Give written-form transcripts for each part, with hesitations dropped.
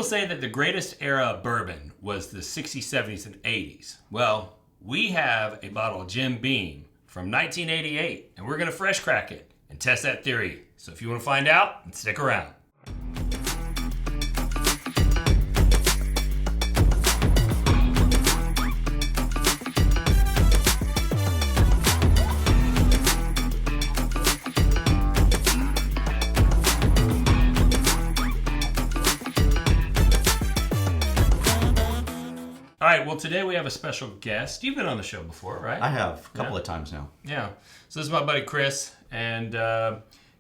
people say that the greatest era of bourbon was the 60s, 70s, and 80s. Well, we have a bottle of Jim Beam from 1988, and we're going to fresh crack it and test that theory. So if you want to find out, then stick around. All right, well, today we have a special guest. You've been on the show before, right? I have, a couple of times now. Yeah. So this is my buddy Chris, and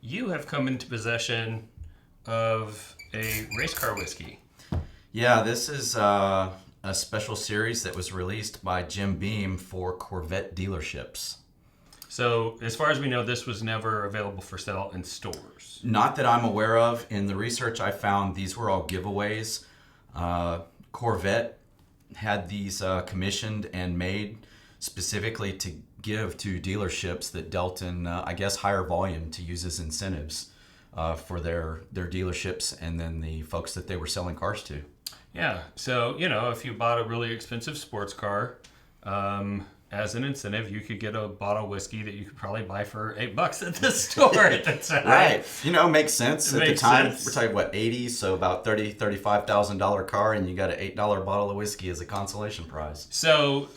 you have come into possession of a race car whiskey. Yeah, this is a special series that was released by Jim Beam for Corvette dealerships. So as far as we know, this was never available for sale in stores. Not that I'm aware of. In the research I found, these were all giveaways. Corvette had these commissioned and made specifically to give to dealerships that dealt in, I guess, higher volume to use as incentives for their dealerships and then the folks that they were selling cars to. Yeah, so, if you bought a really expensive sports car, as an incentive, you could get a bottle of whiskey that you could probably buy for $8 at the store at the time. Right. Makes sense. At the time, sense. we're talking, 80s, so about $35,000 car, and you got an $8 bottle of whiskey as a consolation prize. So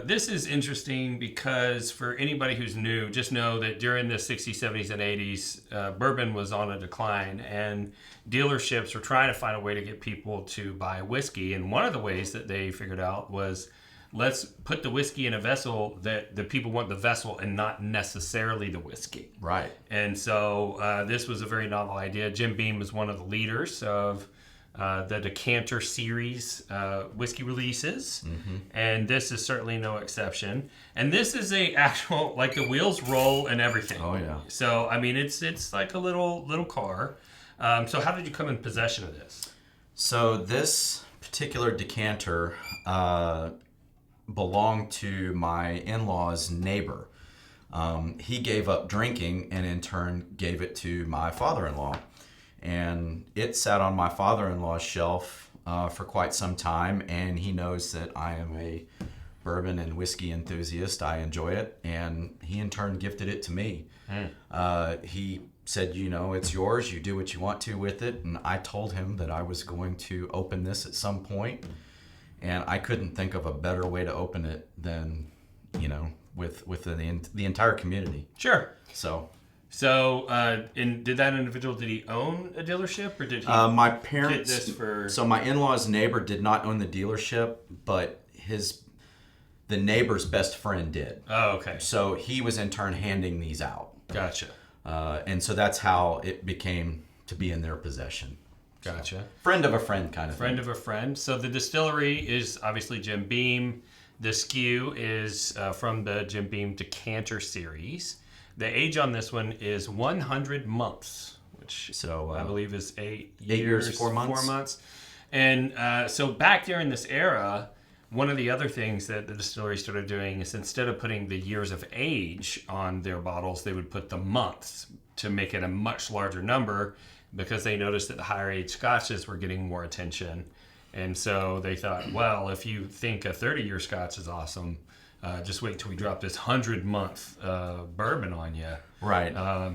this is interesting because for anybody who's new, just know that during the 60s, 70s, and 80s, bourbon was on a decline, and dealerships were trying to find a way to get people to buy whiskey. And one of the ways that they figured out was, let's put the whiskey in a vessel that the people want the vessel and not necessarily the whiskey. Right. And so this was a very novel idea. Jim Beam was one of the leaders of the Decanter series whiskey releases. Mm-hmm. And this is certainly no exception. And this is a actual, like the wheels roll and everything. Oh, yeah. So, I mean, it's like a little car. So how did you come in possession of this? So this particular decanter belonged to my in-law's neighbor. He gave up drinking and in turn gave it to my father-in-law. And it sat on my father-in-law's shelf for quite some time, and he knows that I am a bourbon and whiskey enthusiast. I enjoy it, and he in turn gifted it to me. He said, it's yours. You do what you want to with it. And I told him that I was going to open this at some point. And I couldn't think of a better way to open it than, with the entire community. Sure. So, and did that individual, did he own a dealership, or did he my parents, get this for... So my in-law's neighbor did not own the dealership, but the neighbor's best friend did. Oh, okay. So he was in turn handing these out. Gotcha. And so that's how it became to be in their possession. Gotcha. So, friend of a friend kind of thing. Friend of a friend. So the distillery is obviously Jim Beam. The SKU is from the Jim Beam Decanter series. The age on this one is 100 months, which I believe is 8 years, 4 months. 4 months. And so back during this era, one of the other things that the distillery started doing is instead of putting the years of age on their bottles, they would put the months to make it a much larger number, because they noticed that the higher age scotches were getting more attention. And so they thought, well, if you think a 30-year scotch is awesome, just wait till we drop this 100-month bourbon on you. Right.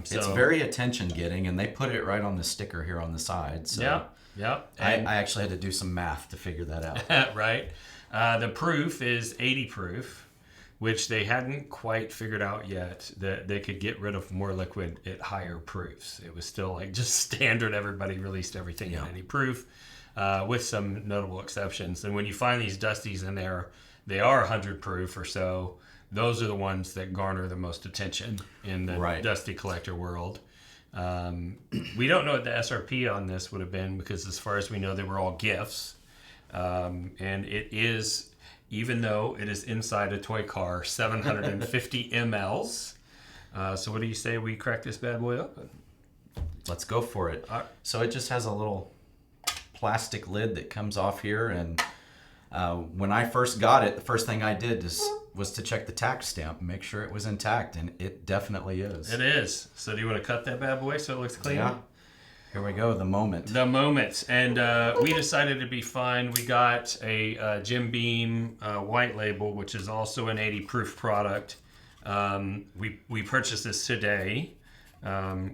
It's very attention-getting, and they put it right on the sticker here on the side. So yeah. I actually had to do some math to figure that out. Right. The proof is 80 proof, which they hadn't quite figured out yet, that they could get rid of more liquid at higher proofs. It was still like just standard. Everybody released everything in any proof, with some notable exceptions. And when you find these dusties in there, they are 100 proof or so. Those are the ones that garner the most attention in the dusty collector world. We don't know what the SRP on this would have been, because as far as we know, they were all gifts. And it is, even though it is inside a toy car, 750 mLs. So what do you say we crack this bad boy open? Let's go for it. So it just has a little plastic lid that comes off here, and when I first got it, the first thing I did was to check the tax stamp and make sure it was intact, and it definitely is. It is. So do you want to cut that bad boy so it looks clean? Yeah. Here we go, the moment. The moment. And we decided it'd be fun. We got a Jim Beam white label, which is also an 80 proof product. We purchased this today.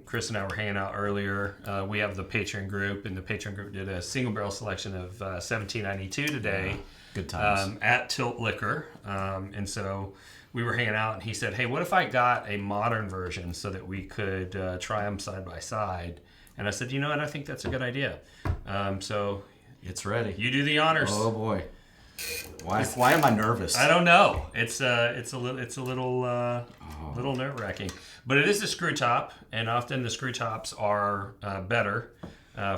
Chris and I were hanging out earlier. We have the Patreon group, and the Patreon group did a single barrel selection of 1792 today. Good times. At Tilt Liquor. And so we were hanging out, and he said, hey, what if I got a modern version so that we could try them side by side? And I said, you know what? I think that's a good idea. So it's ready. You do the honors. Oh boy. Why am I nervous? I don't know. It's a little nerve wracking, but it is a screw top, and often the screw tops are better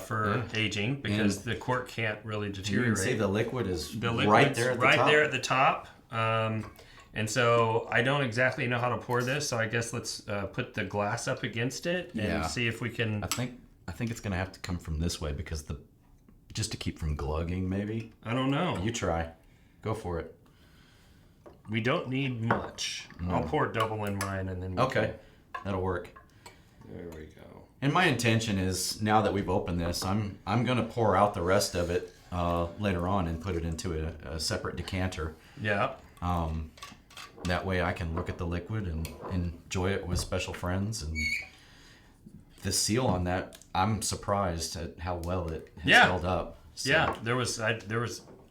for aging because the cork can't really deteriorate. You can see the liquid is right there at the top. And so I don't exactly know how to pour this, so I guess let's put the glass up against it and see if we can. I think it's gonna have to come from this way because just to keep from glugging, maybe. I don't know. You try. Go for it. We don't need much. No. I'll pour double in mine and then. Okay, that'll work. There we go. And my intention is now that we've opened this, I'm gonna pour out the rest of it later on and put it into a separate decanter. Yeah. That way I can look at the liquid and enjoy it with special friends. And the seal on that, I'm surprised at how well it has held up. So. Yeah, there was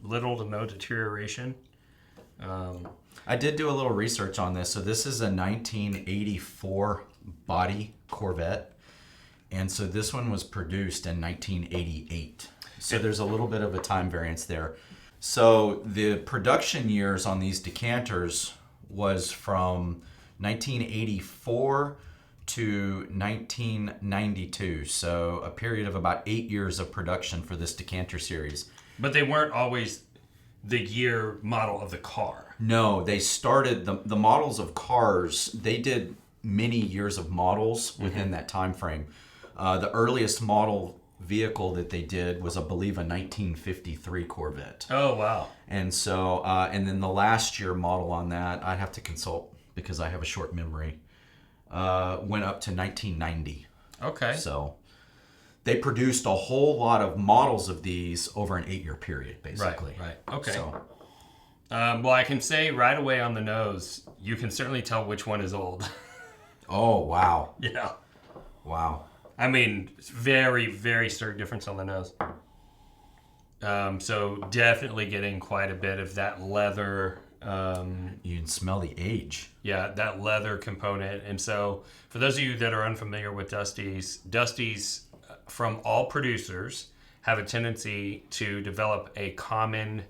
little to no deterioration. I did do a little research on this. So this is a 1984 body Corvette. And so this one was produced in 1988. So there's a little bit of a time variance there. So the production years on these decanters was from 1984 to 1992. So a period of about 8 years of production for this decanter series. But they weren't always the year model of the car. No, they started the models of cars. They did many years of models within that time frame. The earliest model vehicle that they did was, I believe, a 1953 Corvette. Oh, wow. And so, and then the last year model on that, I'd have to consult because I have a short memory, went up to 1990. Okay. So they produced a whole lot of models of these over an 8-year period, basically. Right. Okay. So, well, I can say right away on the nose, you can certainly tell which one is old. oh, wow. Yeah. Wow. I mean, very, very stark difference on the nose. So definitely getting quite a bit of that leather. You can smell the age. Yeah, that leather component. And so for those of you that are unfamiliar with Dusties from all producers have a tendency to develop a common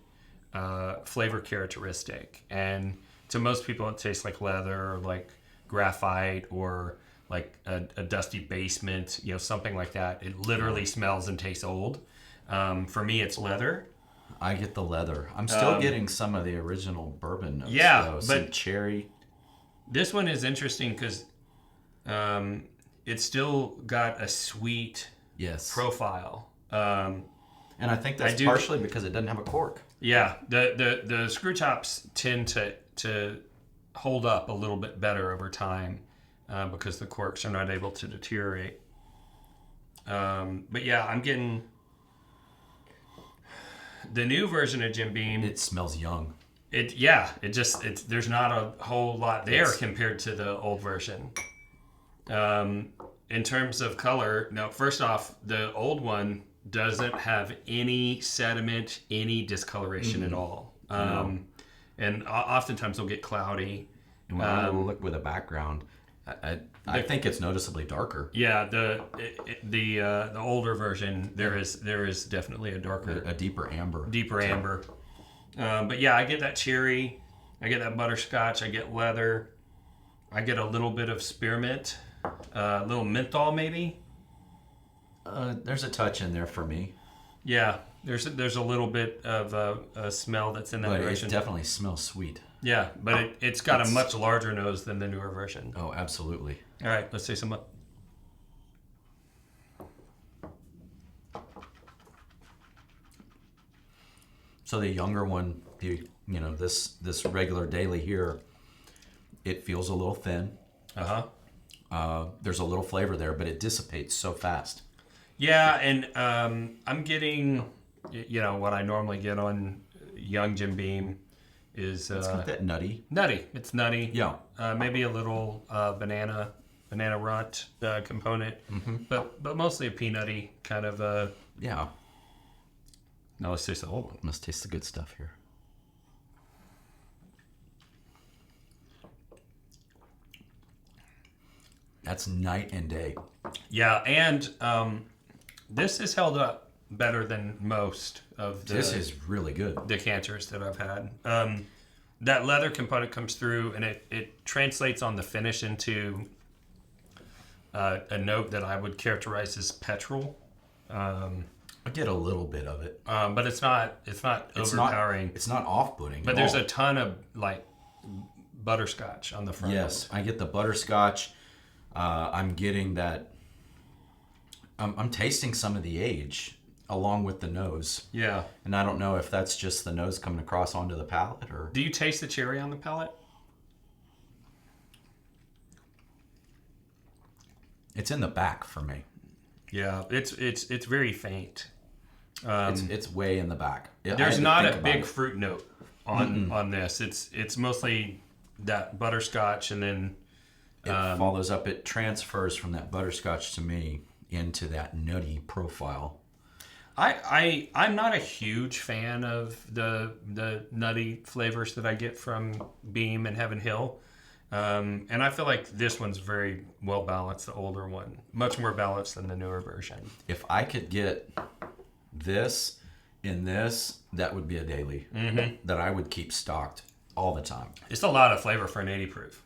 flavor characteristic. And to most people, it tastes like leather or like graphite or like a dusty basement, something like that. It literally smells and tastes old. For me, it's leather. I get the leather. I'm still getting some of the original bourbon notes. Yeah, though. but some cherry. This one is interesting because it's still got a sweet profile. And I think that's partially because it doesn't have a cork. Yeah, the screw tops tend to hold up a little bit better over time. Because the corks are not able to deteriorate. But yeah, I'm getting the new version of Jim Beam. It smells young. There's not a whole lot there compared to the old version. In terms of color, no, first off, the old one doesn't have any sediment, any discoloration at all. And oftentimes they'll get cloudy. And when I look with a background, I think it's noticeably darker. Yeah, the older version there is definitely a darker, a deeper amber. But yeah, I get that cherry, I get that butterscotch, I get leather, I get a little bit of spearmint, a little menthol maybe. There's a touch in there for me. Yeah, there's a little bit of a smell that's in that version. But it definitely smells sweet. Yeah, but it's got a much larger nose than the newer version. Oh, absolutely. All right, let's say some up. So the younger one, this regular daily here, it feels a little thin. Uh-huh. There's a little flavor there, but it dissipates so fast. Yeah, and I'm getting, what I normally get on Young Jim Beam is It's got that nutty. nutty. It's nutty. Yeah. Maybe a little banana runt component, but mostly a peanutty kind of. Yeah. Now let's taste the whole one. Let's taste the good stuff here. That's night and day. Yeah, and this has held up better than most of the This is really good. decanters that I've had. That leather component comes through, and it translates on the finish into a note that I would characterize as petrol. I get a little bit of it. But it's not overpowering. It's not off-putting. But there's a ton of like butterscotch on the front. Yes, I get the butterscotch. I'm getting that. I'm tasting some of the age along with the nose. Yeah. And I don't know if that's just the nose coming across onto the palate or. Do you taste the cherry on the palate? It's in the back for me. Yeah, it's very faint. It's way in the back. There's not a big fruit note on this. It's mostly that butterscotch, and then it follows up. It transfers from that butterscotch to me into that nutty profile. I'm not a huge fan of the nutty flavors that I get from Beam and Heaven Hill. And I feel like this one's very well balanced, the older one. Much more balanced than the newer version. If I could get this in this, that would be a daily that I would keep stocked all the time. It's a lot of flavor for an 80 proof.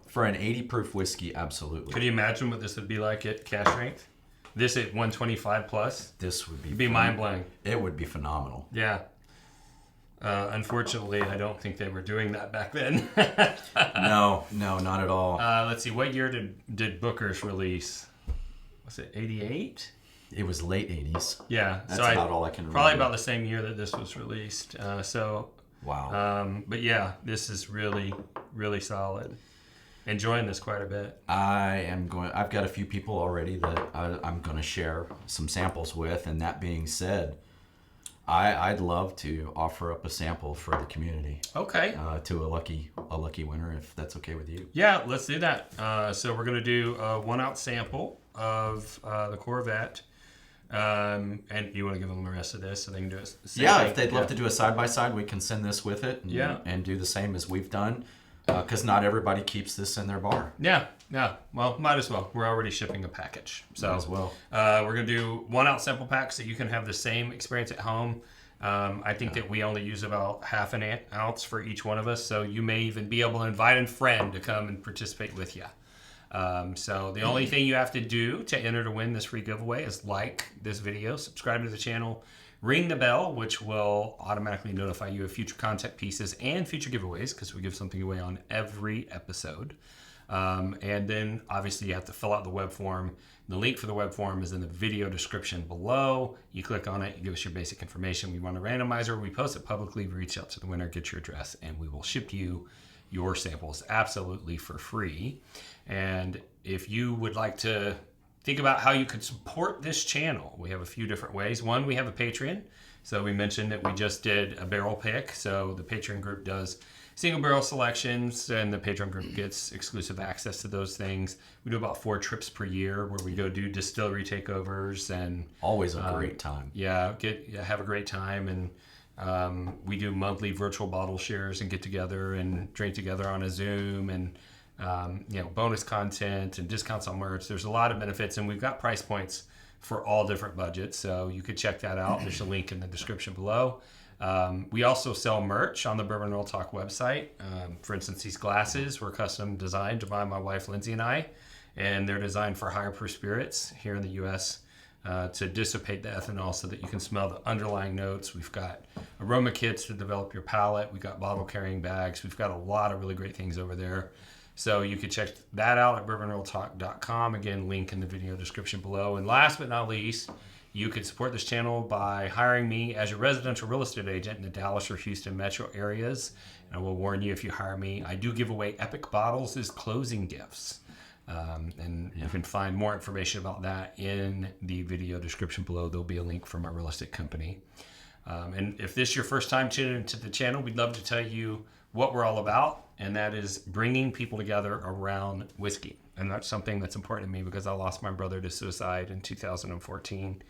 For an 80 proof whiskey, absolutely. Could you imagine what this would be like at cash strength? This at 125 plus? This would be mind-blowing. It would be phenomenal. Yeah. Unfortunately, I don't think they were doing that back then. No, not at all. Let's see. What year did Booker's release? Was it 88? It was late 80s. Yeah. That's about all I can remember. Probably about the same year that this was released. Wow. But yeah, this is really, really solid. Enjoying this quite a bit. I've got a few people already that I'm going to share some samples with. And that being said, I'd love to offer up a sample for the community. Okay. To a lucky winner, if that's okay with you. Yeah, let's do that. So we're going to do a 1 ounce sample of the Corvette. And you want to give them the rest of this so they can do it? If they'd love to do a side-by-side, we can send this with it and do the same as we've done. Because not everybody keeps this in their bar. Yeah. Well, might as well. We're already shipping a package. So might as well. We're going to do 1 ounce sample packs so you can have the same experience at home. I think that we only use about half an ounce for each one of us. So you may even be able to invite a friend to come and participate with you. So the only thing you have to do to enter to win this free giveaway is like this video, subscribe to the channel, ring the bell, which will automatically notify you of future content pieces and future giveaways because we give something away on every episode. And then obviously you have to fill out the web form. The link for the web form is in the video description below. You click on it, you give us your basic information. We run a randomizer, we post it publicly, we reach out to the winner, get your address, and we will ship you your samples absolutely for free. And if you would like to think about how you could support this channel, we have a few different ways. One, we have a Patreon. So we mentioned that we just did a barrel pick. So the Patreon group does single barrel selections, and the Patreon group gets exclusive access to those things. We do about 4 trips per year where we go do distillery takeovers and always a great time. Have a great time. And we do monthly virtual bottle shares and get together and drink together on a Zoom, and bonus content and discounts on merch. There's a lot of benefits, and we've got price points for all different budgets, so you could check that out. There's a link in the description below. We also sell merch on the Bourbon Real Talk website. For instance, these glasses were custom designed by my wife Lindsay and I, and they're designed for higher proof spirits here in the U.S. To dissipate the ethanol so that you can smell the underlying notes. We've got aroma kits to develop your palate. We've got bottle carrying bags. We've got a lot of really great things over there. So you can check that out at bourbonrealtalk.com. Again, link in the video description below. And last but not least, you could support this channel by hiring me as your residential real estate agent in the Dallas or Houston metro areas. And I will warn you, if you hire me, I do give away Epic bottles as closing gifts. And you can find more information about that in the video description below. There'll be a link from our real estate company. And if this is your first time tuning into the channel, we'd love to tell you what we're all about, and that is bringing people together around whiskey. And that's something that's important to me because I lost my brother to suicide in 2014.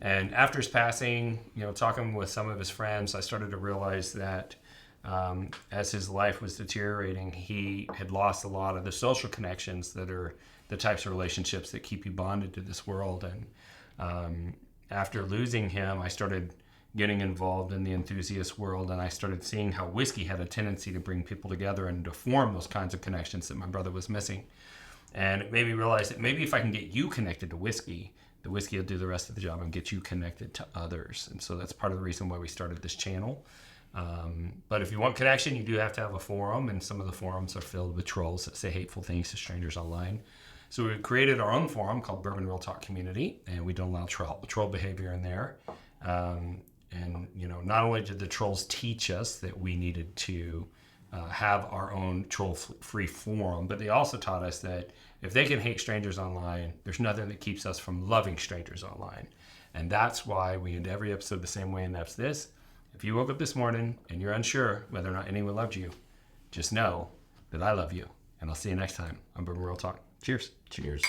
And after his passing, talking with some of his friends, I started to realize that as his life was deteriorating, he had lost a lot of the social connections that are the types of relationships that keep you bonded to this world. And after losing him, I started getting involved in the enthusiast world, and I started seeing how whiskey had a tendency to bring people together and to form those kinds of connections that my brother was missing. And it made me realize that maybe if I can get you connected to whiskey, the whiskey will do the rest of the job and get you connected to others. And so that's part of the reason why we started this channel. But if you want connection, you do have to have a forum, and some of the forums are filled with trolls that say hateful things to strangers online. So we created our own forum called Bourbon Real Talk Community, and we don't allow troll behavior in there. And not only did the trolls teach us that we needed to have our own troll-free forum, but they also taught us that if they can hate strangers online, there's nothing that keeps us from loving strangers online. And that's why we end every episode the same way, and that's this. If you woke up this morning and you're unsure whether or not anyone loved you, just know that I love you. And I'll see you next time on Bourbon Real Talk. Cheers. Cheers.